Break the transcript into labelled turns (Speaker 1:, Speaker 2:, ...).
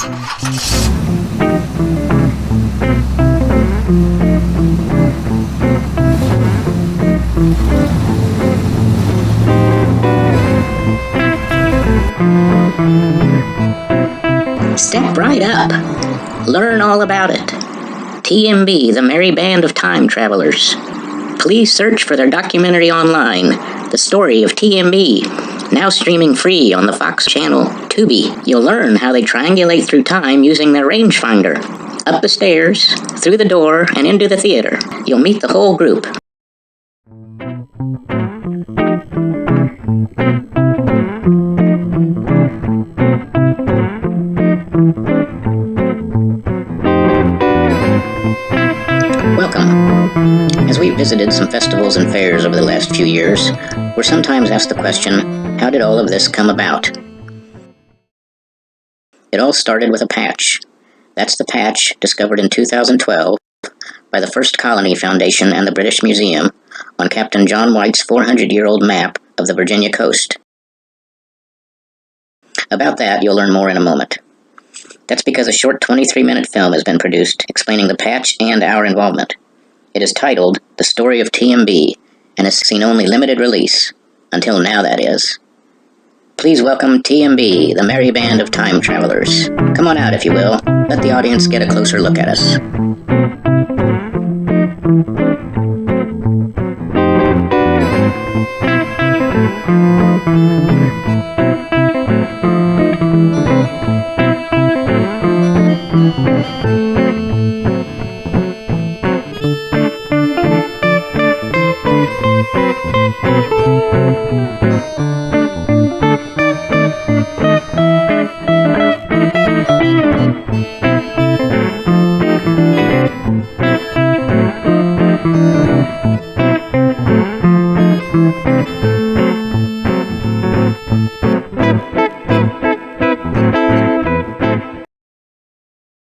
Speaker 1: Step right up. Learn all about it. TMB, the Merry Band of Time Travelers. Please search for their documentary online, The Story of TMB, now streaming free on the Fox channel Tubi. You'll learn how they triangulate through time using their rangefinder. Up the stairs, through the door, and into the theater. You'll meet the whole group. Welcome. As we've visited some festivals and fairs over the last few years, we're sometimes asked the question, how did all of this come about? It all started with a patch. That's the patch discovered in 2012 by the First Colony Foundation and the British Museum on Captain John White's 400-year-old map of the Virginia coast. About that, you'll learn more in a moment. That's because a short 23-minute film has been produced explaining the patch and our involvement. It is titled The Story of TMB and has seen only limited release. Until now, that is. Please welcome TMB, the Merry Band of Time Travelers. Come on out, if you will. Let the audience get a closer look at us.